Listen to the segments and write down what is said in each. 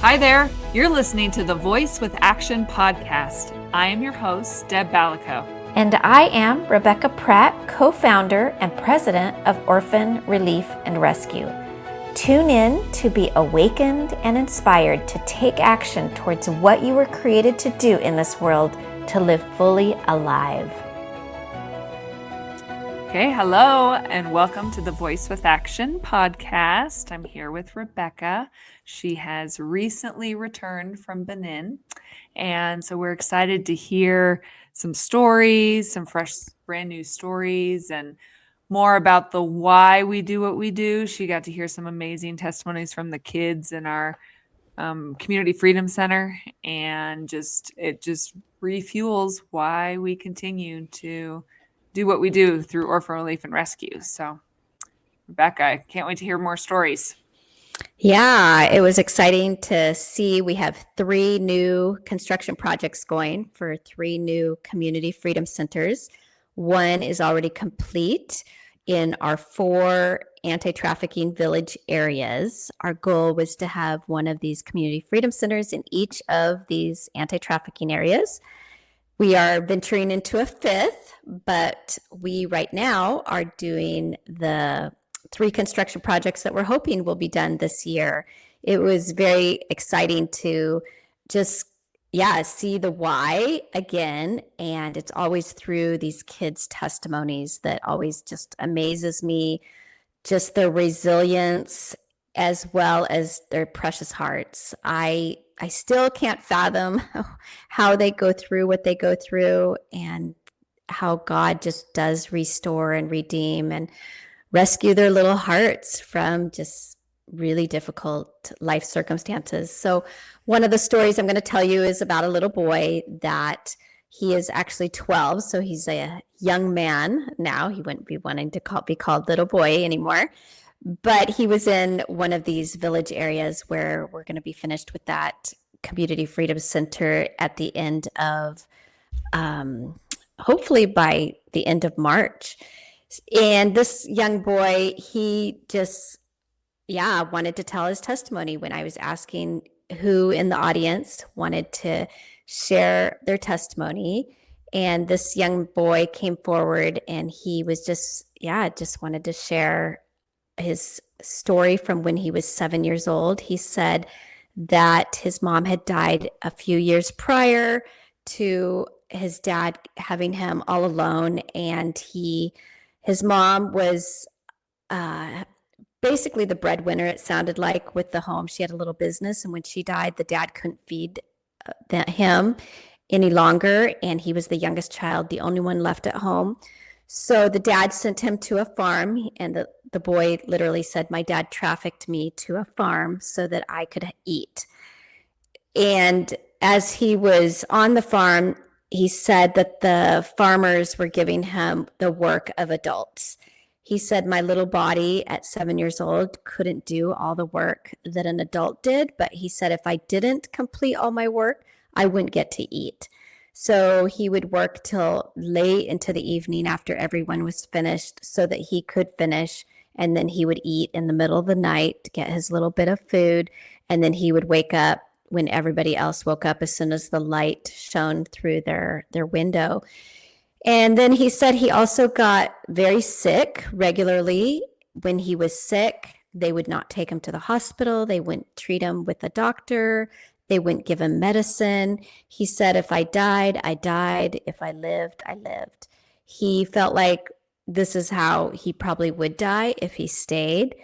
Hi there. You're listening to the Voice with Action podcast. I am your host, Deb Balico. And I am Rebecca Pratt, co-founder and president of Orphan Relief and Rescue. Tune in to be awakened and inspired to take action towards what you were created to do in this world, to live fully alive. Okay, hello, and welcome to the Voice with Action podcast. I'm here with Rebecca. She has recently returned from Benin, and so we're excited to hear some stories, some fresh, brand new stories, and more about the why we do what we do. She got to hear some amazing testimonies from the kids in our Community Freedom Center, and it just refuels why we continue to do what we do through Orphan Relief and Rescue. So, Rebecca, I can't wait to hear more stories. Yeah, it was exciting to see. We have 3 new construction projects going for 3 new community freedom centers. One is already complete in our 4 anti-trafficking village areas. Our goal was to have one of these community freedom centers in each of these anti-trafficking areas. We are venturing into a 5th, but we right now are doing the 3 construction projects that we're hoping will be done this year. It was very exciting to just, see the why again. And it's always through these kids' testimonies that always just amazes me, just their resilience as well as their precious hearts. I still can't fathom how they go through what they go through, and how God just does restore and redeem and rescue their little hearts from just really difficult life circumstances. So one of the stories I'm going to tell you is about a little boy that he is actually 12. So he's a young man now. He wouldn't be wanting to be called little boy anymore. But he was in one of these village areas where we're going to be finished with that Community Freedom Center at the end of, hopefully by the end of March. And this young boy, he just, wanted to tell his testimony when I was asking who in the audience wanted to share their testimony. And this young boy came forward, and he was just wanted to share his story from when he was 7 years old. He said that his mom had died a few years prior to his dad having him all alone, and his mom was basically the breadwinner, it sounded like, with the home. She had a little business, and when she died, the dad couldn't feed him any longer, and he was the youngest child, the only one left at home. So the dad sent him to a farm, and the boy literally said, "My dad trafficked me to a farm so that I could eat." And as he was on the farm, he said that the farmers were giving him the work of adults. He said, "My little body at 7 years old couldn't do all the work that an adult did, but he said if I didn't complete all my work, I wouldn't get to eat." So he would work till late into the evening after everyone was finished so that he could finish. And then he would eat in the middle of the night to get his little bit of food. And then he would wake up when everybody else woke up as soon as the light shone through their window. And then he said he also got very sick regularly. When he was sick, they would not take him to the hospital. They wouldn't treat him with a doctor. They wouldn't give him medicine. He said, "If I died, I died. If I lived, I lived." He felt like this is how he probably would die if he stayed.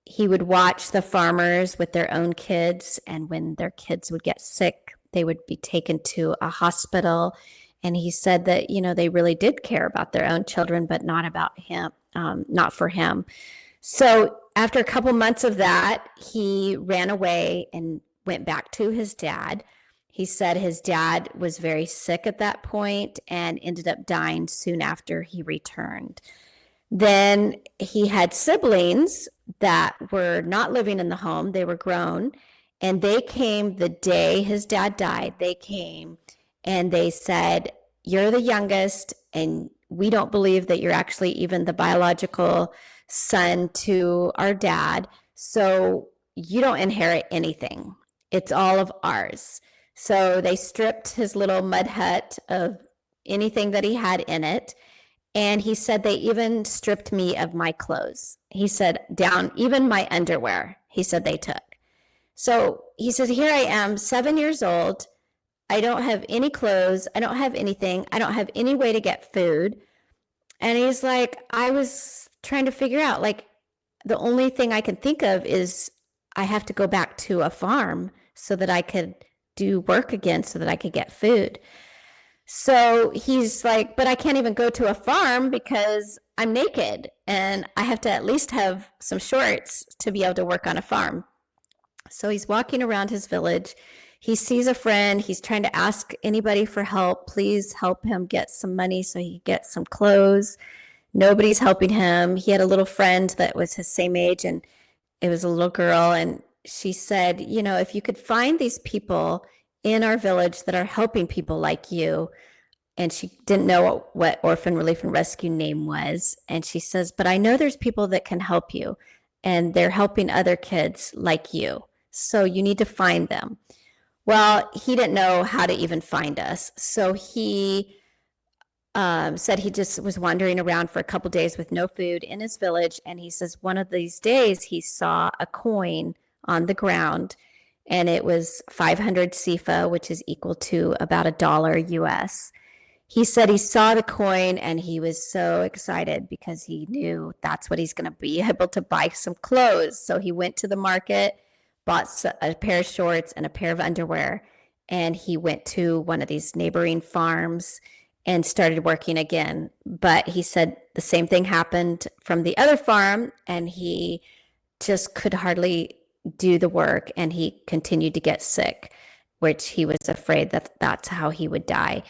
He would watch the farmers with their own kids, and when their kids would get sick, they would be taken to a hospital. And he said that, they really did care about their own children, but not about him, not for him. So after a couple months of that, he ran away and went back to his dad. He said his dad was very sick at that point and ended up dying soon after he returned. Then he had siblings that were not living in the home. They were grown, and they came the day his dad died. They came and they said, "You're the youngest, and we don't believe that you're actually even the biological son to our dad. So you don't inherit anything." It's all of ours. So they stripped his little mud hut of anything that he had in it. And he said they even stripped me of my clothes. He said, down, even my underwear, he said they took. So he said, here I am, 7 years old. I don't have any clothes. I don't have anything. I don't have any way to get food. And he's like, I was trying to figure out, like, the only thing I can think of is I have to go back to a farm so that I could do work again so that I could get food. So he's like, but I can't even go to a farm because I'm naked and I have to at least have some shorts to be able to work on a farm. So he's walking around his village. He sees a friend. He's trying to ask anybody for help. Please help him get some money so he gets some clothes. Nobody's helping him. He had a little friend that was his same age, and it was a little girl. And she said, you know, if you could find these people in our village that are helping people like you. And she didn't know what Orphan Relief and Rescue name was. And she says, but I know there's people that can help you, and they're helping other kids like you. So you need to find them. Well, he didn't know how to even find us. So he said he just was wandering around for a couple days with no food in his village. And he says one of these days he saw a coin on the ground, and it was 500 SIFA, which is equal to about $1 US. He said he saw the coin and he was so excited because he knew that's what he's going to be able to buy some clothes. So he went to the market, bought a pair of shorts and a pair of underwear, and he went to one of these neighboring farms and started working again. But he said the same thing happened from the other farm, and he just could hardly do the work, and he continued to get sick, which he was afraid that that's how he would die.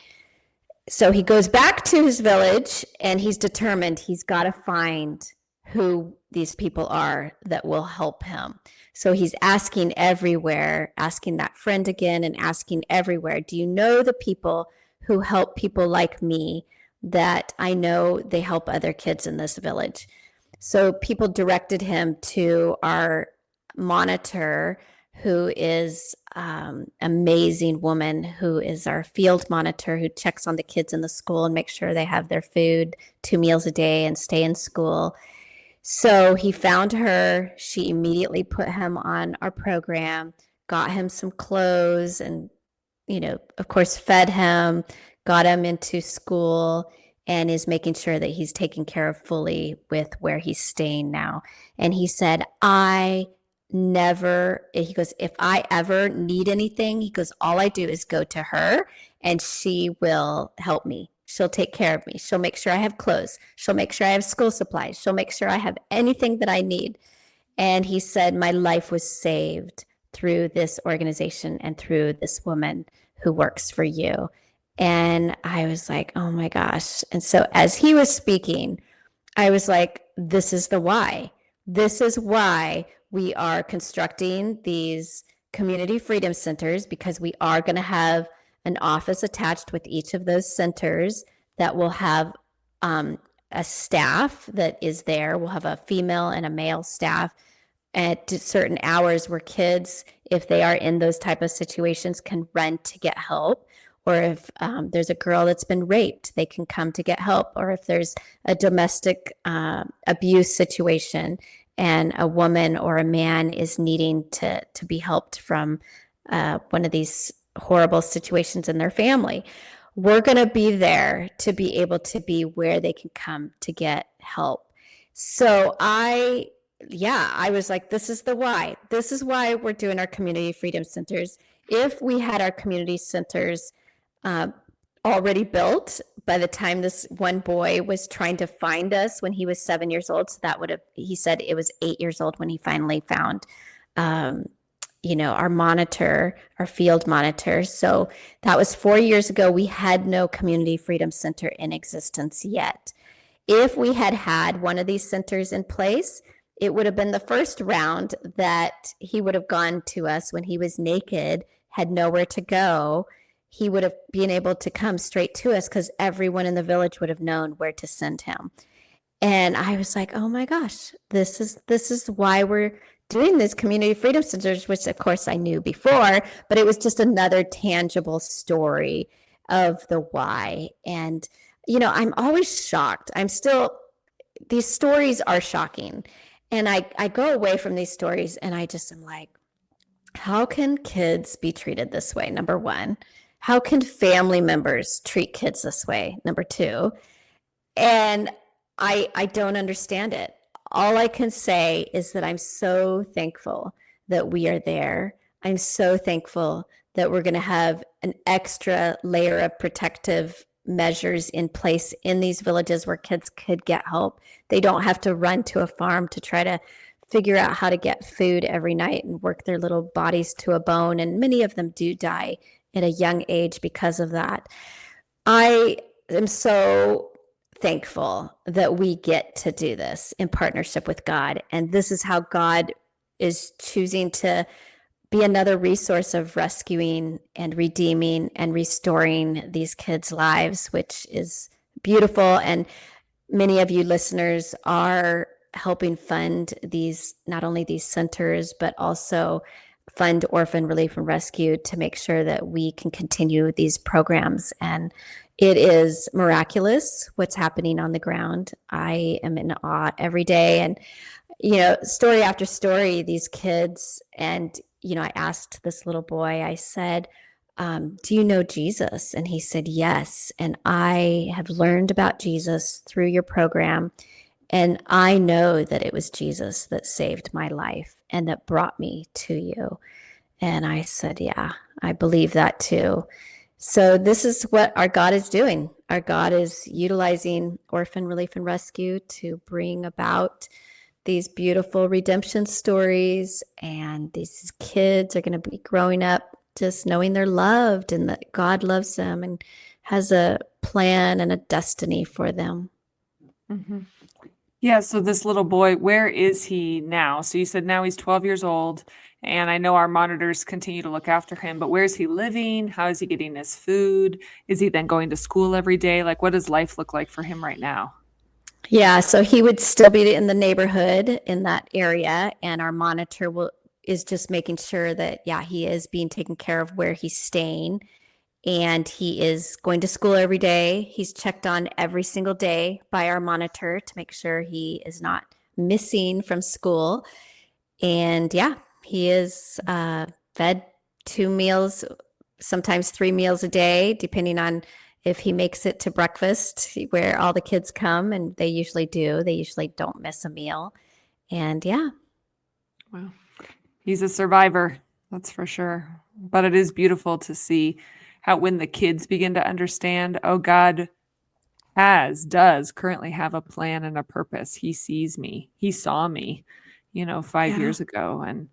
So he goes back to his village, and he's determined he's got to find who these people are that will help him. So he's asking everywhere, asking that friend again and asking everywhere, do you know the people who help people like me that I know they help other kids in this village? So people directed him to our monitor, who is amazing woman, who is our field monitor, who checks on the kids in the school and makes sure they have their food 2 meals a day and stay in school. So he found her. She immediately put him on our program, got him some clothes, and, you know, of course, fed him, got him into school, and is making sure that he's taken care of fully with where he's staying now. And he said, he goes, if I ever need anything, he goes, all I do is go to her and she will help me. She'll take care of me. She'll make sure I have clothes. She'll make sure I have school supplies. She'll make sure I have anything that I need. And he said, my life was saved through this organization and through this woman who works for you. And I was like, oh my gosh. And so as he was speaking, I was like, this is the why. This is why we are constructing these community freedom centers, because we are going to have an office attached with each of those centers that will have a staff that is there. We'll have a female and a male staff at certain hours where kids, if they are in those type of situations, can run to get help. Or if there's a girl that's been raped, they can come to get help. Or if there's a domestic abuse situation and a woman or a man is needing to be helped from one of these horrible situations in their family, we're going to be there to be able to be where they can come to get help. So I was like, this is the why. This is why we're doing our community freedom centers. If we had our community centers already built by the time this one boy was trying to find us when he was 7 years old, so that would have, he said it was 8 years old when he finally found our monitor, our field monitor. So that was 4 years ago. We had no community freedom center in existence yet. If we had had one of these centers in place, it would have been the first round that he would have gone to us when he was naked, had nowhere to go. He would have been able to come straight to us because everyone in the village would have known where to send him. And I was like, oh my gosh, this is why we're doing these community freedom centers, which of course I knew before, but it was just another tangible story of the why. And, I'm always shocked. These stories are shocking. And I go away from these stories and I just am like, how can kids be treated this way? Number one, how can family members treat kids this way? Number two, and I don't understand it. All I can say is that I'm so thankful that we are there. I'm so thankful that we're going to have an extra layer of protective measures in place in these villages where kids could get help. They don't have to run to a farm to try to figure out how to get food every night and work their little bodies to a bone. And many of them do die at a young age because of that. I am so thankful that we get to do this in partnership with God. And this is how God is choosing to be another resource of rescuing and redeeming and restoring these kids' lives, which is beautiful. And many of you listeners are helping fund these, not only these centers, but also fund Orphan Relief and Rescue to make sure that we can continue these programs. And it is miraculous what's happening on the ground. I am in awe every day. And, story after story, these kids, and, I asked this little boy, I said, do you know Jesus? And he said, yes. And I have learned about Jesus through your program. And I know that it was Jesus that saved my life and that brought me to you. And I said, yeah, I believe that too. So this is what our God is doing. Our God is utilizing Orphan Relief and Rescue to bring about these beautiful redemption stories. And these kids are going to be growing up just knowing they're loved and that God loves them and has a plan and a destiny for them. Mm-hmm. Yeah, so this little boy, where is he now? So you said now he's 12 years old, and I know our monitors continue to look after him, but where's he living? How is he getting his food? Is he then going to school every day? Like, what does life look like for him right now? Yeah, so he would still be in the neighborhood in that area, and our monitor is just making sure that, yeah, he is being taken care of where he's staying. And he is going to school every day. He's checked on every single day by our monitor to make sure he is not missing from school. And yeah, he is fed 2 meals, sometimes 3 meals a day, depending on if he makes it to breakfast where all the kids come, and they usually do. They usually don't miss a meal. And yeah. Wow. He's a survivor, that's for sure. But it is beautiful to see how when the kids begin to understand, oh, God does currently have a plan and a purpose. He sees me. He saw me, 5 years ago, and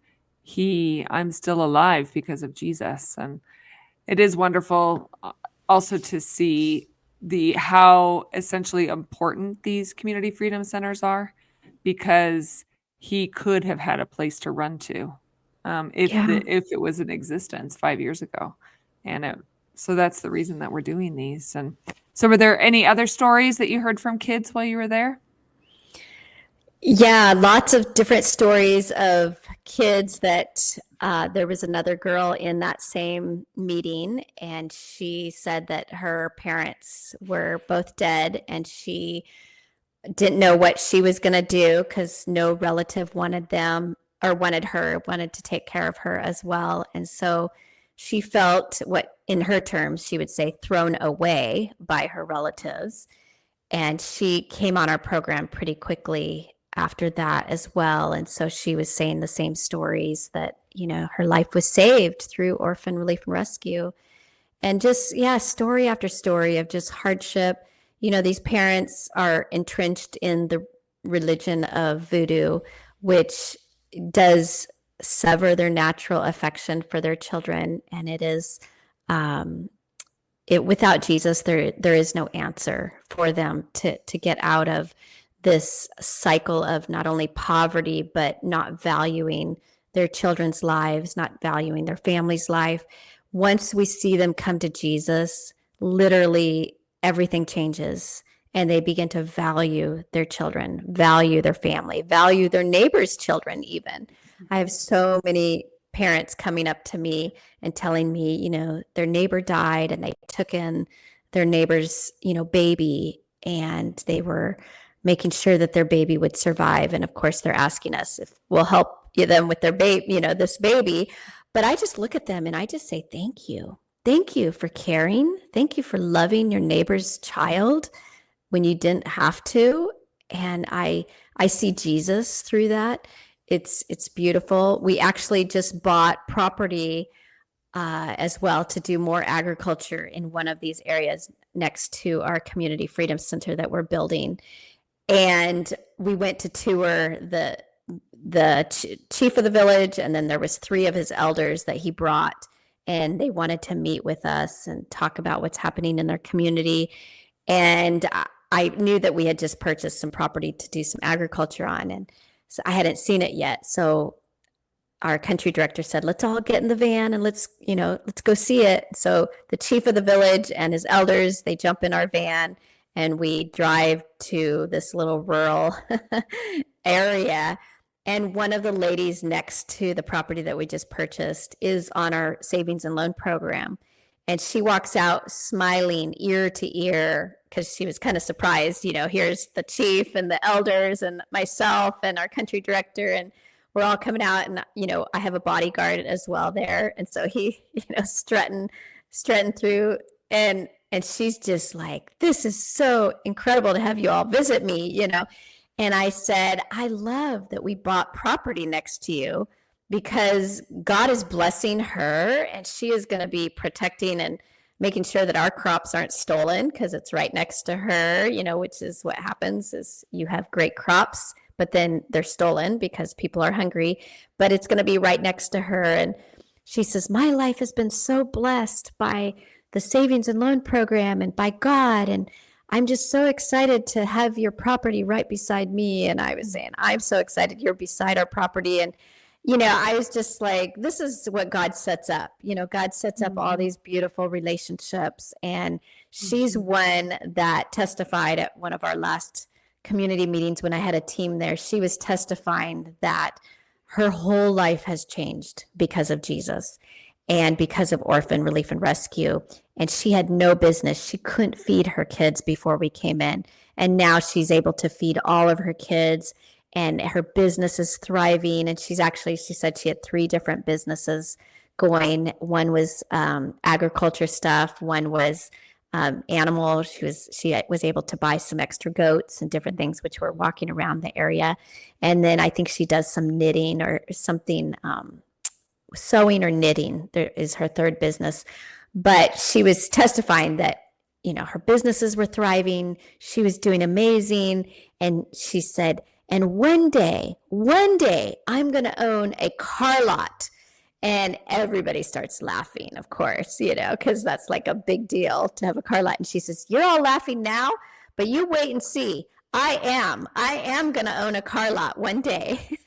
I'm still alive because of Jesus. And it is wonderful also to see how essentially important these community freedom centers are, because he could have had a place to run to if it was in existence 5 years ago. And so that's the reason that we're doing these. And so were there any other stories that you heard from kids while you were there? Yeah, lots of different stories of kids that there was another girl in that same meeting, and she said that her parents were both dead and she didn't know what she was going to do because no relative wanted wanted to take care of her as well. And so she felt, what in her terms she would say, thrown away by her relatives. And she came on our program pretty quickly after that as well. And so she was saying the same stories that, her life was saved through Orphan Relief and Rescue. And just, yeah, story after story of just hardship. These parents are entrenched in the religion of voodoo, which does sever their natural affection for their children. And it is, without Jesus, there is no answer for them to get out of this cycle of not only poverty, but not valuing their children's lives, not valuing their family's life. Once we see them come to Jesus, literally everything changes, and they begin to value their children, value their family, value their neighbors' children even. I have so many parents coming up to me and telling me, their neighbor died and they took in their neighbor's, baby, and they were making sure that their baby would survive. And of course, they're asking us if we'll help them with their baby, this baby. But I just look at them and I just say, thank you. Thank you for caring. Thank you for loving your neighbor's child when you didn't have to. And I see Jesus through that. It's beautiful. We actually just bought property as well to do more agriculture in one of these areas next to our community freedom center that we're building. And we went to tour the chief of the village, and then there was 3 of his elders that he brought, and they wanted to meet with us and talk about what's happening in their community. And I knew that we had just purchased some property to do some agriculture on, and so I hadn't seen it yet. So our country director said, let's all get in the van and let's go see it. So the chief of the village and his elders, they jump in our van and we drive to this little rural area. And one of the ladies next to the property that we just purchased is on our savings and loan program. And she walks out smiling ear to ear because she was kind of surprised. Here's the chief and the elders and myself and our country director, and we're all coming out. And, I have a bodyguard as well there. And so he, strutting through, and she's just like, this is so incredible to have you all visit me, And I said, I love that we bought property next to you, because God is blessing her and she is going to be protecting and making sure that our crops aren't stolen, because it's right next to her, which is what happens is you have great crops, but then they're stolen because people are hungry. But it's going to be right next to her. And she says, my life has been so blessed by the savings and loan program and by God. And I'm just so excited to have your property right beside me. And I was saying, I'm so excited you're beside our property. And I was just like, this is what God sets up. God sets up all these beautiful relationships. And she's one that testified at one of our last community meetings when I had a team there. She was testifying that her whole life has changed because of Jesus and because of Orphan Relief and Rescue. And she had no business. She couldn't feed her kids before we came in. And now she's able to feed all of her kids. And her business is thriving. And she said she had 3 different businesses going. One was agriculture stuff. One was animal. She was able to buy some extra goats and different things, which were walking around the area. And then I think she does some knitting or something, sewing or knitting. There is her 3rd business. But she was testifying that, her businesses were thriving. She was doing amazing. And she said, and one day, I'm going to own a car lot. And everybody starts laughing, of course, because that's like a big deal to have a car lot. And she says, you're all laughing now, but you wait and see. I am going to own a car lot one day.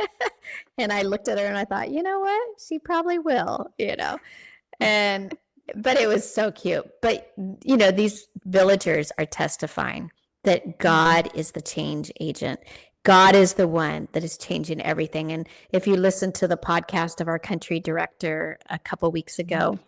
And I looked at her and I thought, you know what? She probably will, but it was so cute. But, these villagers are testifying that God is the change agent. God is the one that is changing everything. And if you listen to the podcast of our country director a couple weeks ago,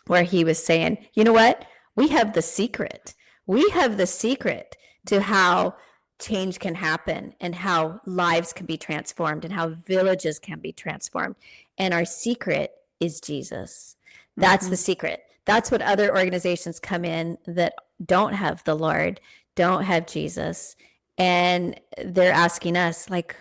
where he was saying, you know what? We have the secret. We have the secret to how change can happen and how lives can be transformed and how villages can be transformed. And our secret is Jesus. That's the secret. That's what other organizations come in that don't have the Lord, don't have Jesus. And they're asking us, like,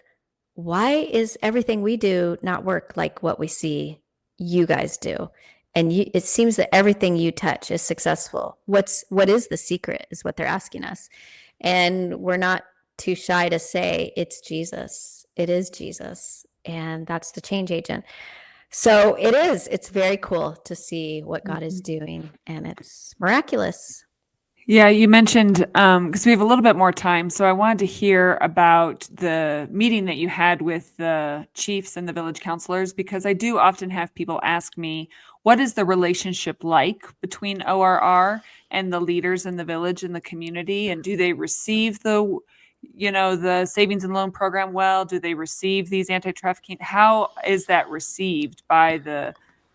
why is everything we do not work like what we see you guys do? And it seems that everything you touch is successful. What is the secret is what they're asking us. And we're not too shy to say it's Jesus. It is Jesus. And that's the change agent. So it's very cool to see what God is doing. And it's miraculous. Yeah, you mentioned, because we have a little bit more time, so I wanted to hear about the meeting that you had with the chiefs and the village counselors, because I do often have people ask me, what is the relationship like between ORR and the leaders in the village and the community? And do they receive the savings and loan program well? Do they receive these anti-trafficking? How is that received by the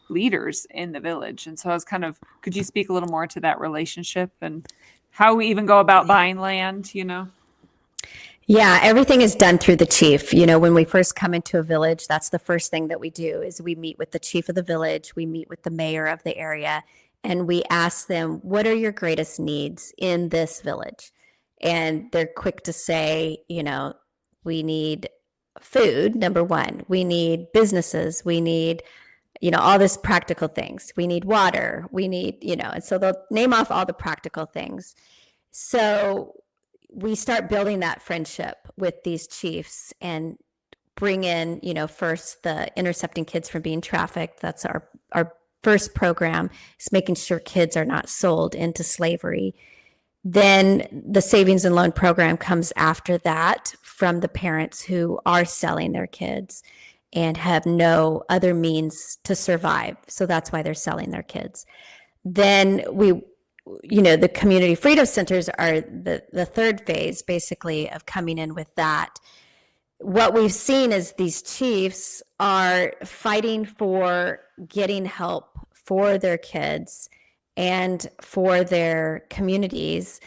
leaders in the village? And so I was could you speak a little more to that relationship and how we even go about buying land? Yeah, everything is done through the chief. When we first come into a village, that's the first thing that we do is we meet with the chief of the village, we meet with the mayor of the area, and we ask them, what are your greatest needs in this village? And they're quick to say, we need food, number one. We need businesses. We need, all this practical things. We need water. We need, and so they'll name off all the practical things. So we start building that friendship with these chiefs and bring in, first the intercepting kids from being trafficked. That's our first program, is making sure kids are not sold into slavery. Then the savings and loan program comes after that from the parents who are selling their kids and have no other means to survive. So that's why they're selling their kids. Then the community freedom centers are the third phase, basically, of coming in with that. What we've seen is these chiefs are fighting for getting help for their kids and for their communities,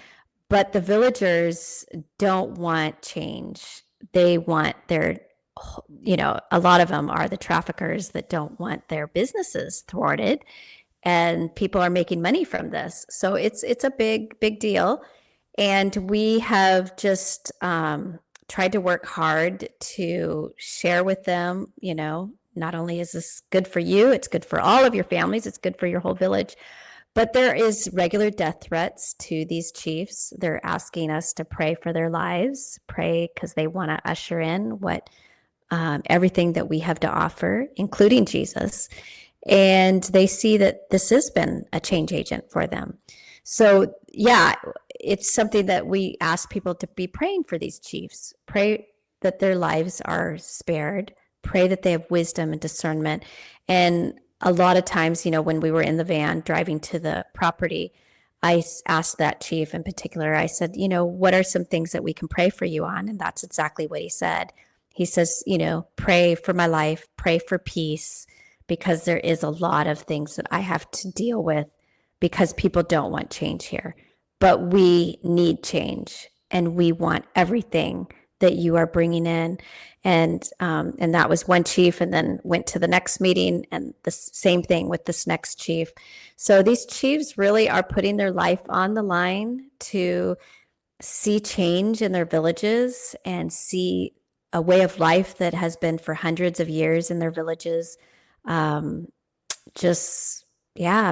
but the villagers don't want change. They want their, a lot of them are the traffickers that don't want their businesses thwarted, and people are making money from this. So it's a big deal. And we have just tried to work hard to share with them, not only is this good for you, it's good for all of your families, it's good for your whole village, but there is regular death threats to these chiefs. They're asking us to pray for their lives, pray because they want to usher in what everything that we have to offer, including Jesus. And they see that this has been a change agent for them. So yeah, it's something that we ask people to be praying for these chiefs. Pray that their lives are spared. Pray that they have wisdom and discernment. And a lot of times, when we were in the van driving to the property, I asked that chief in particular, I said, what are some things that we can pray for you on? And that's exactly what he said. He says, pray for my life, pray for peace, because there is a lot of things that I have to deal with because people don't want change here. But we need change, and we want everything that you are bringing in. And that was one chief, and then went to the next meeting, and the same thing with this next chief. So these chiefs really are putting their life on the line to see change in their villages and see a way of life that has been for hundreds of years in their villages.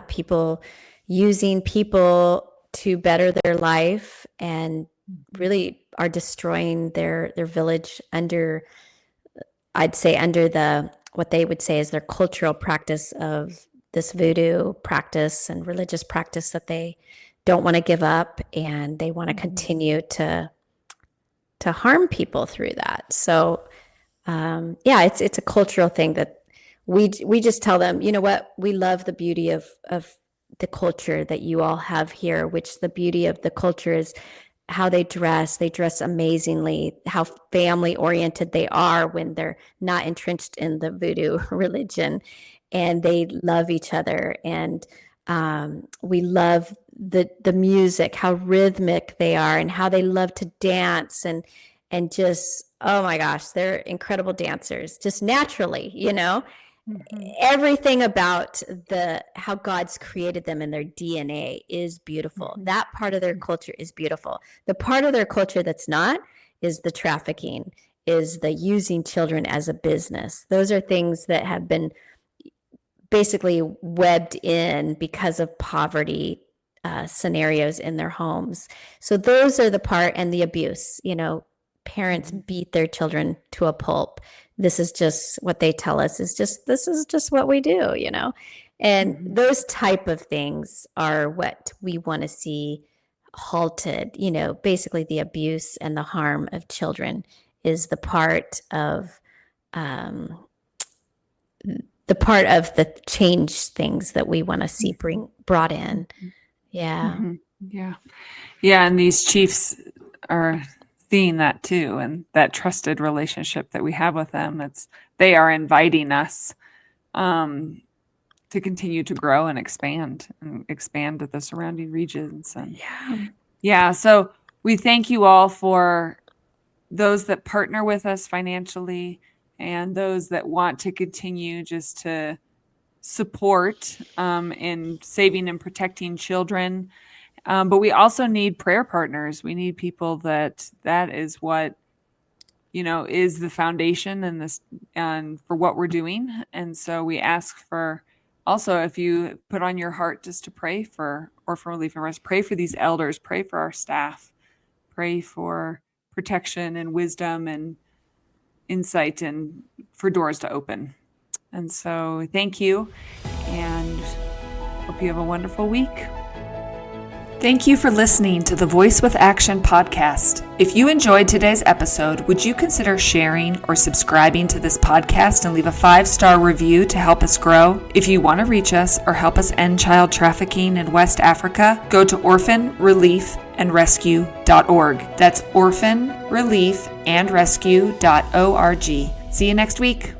People using people to better their life, and really are destroying their village under what they would say is their cultural practice of this voodoo practice and religious practice that they don't want to give up, and they want to continue to harm people through that. So it's a cultural thing that we just tell them, you know what, we love the beauty of the culture that you all have here, which the beauty of the culture is how they dress. They dress amazingly, how family oriented they are when they're not entrenched in the voodoo religion, and they love each other. And we love the music, how rhythmic they are, and how they love to dance, and just, oh my gosh, they're incredible dancers, just naturally, Everything about how God's created them and their DNA is beautiful. That part of their culture is beautiful. The part of their culture that's not is the trafficking, is the using children as a business. Those are things that have been basically webbed in because of poverty scenarios in their homes. So those are the part, and the abuse, parents beat their children to a pulp. This is just what they tell us this is just what we do, and those type of things are what we want to see halted. Basically the abuse and the harm of children is the part of the change things that we want to see brought in. Yeah. Yeah. And these chiefs seeing that too, and that trusted relationship that we have with them. They are inviting us to continue to grow and expand at the surrounding regions. And so we thank you all for those that partner with us financially and those that want to continue just to support in saving and protecting children. But we also need prayer partners. We need people that is what, is the foundation and for what we're doing. And so we ask for also, if you put on your heart just to pray for Orphan Relief and Rescue, pray for these elders, pray for our staff, pray for protection and wisdom and insight and for doors to open. And so thank you, and hope you have a wonderful week. Thank you for listening to the Voice with Action podcast. If you enjoyed today's episode, would you consider sharing or subscribing to this podcast and leave a 5-star review to help us grow? If you want to reach us or help us end child trafficking in West Africa, go to orphanreliefandrescue.org. That's orphanreliefandrescue.org. See you next week.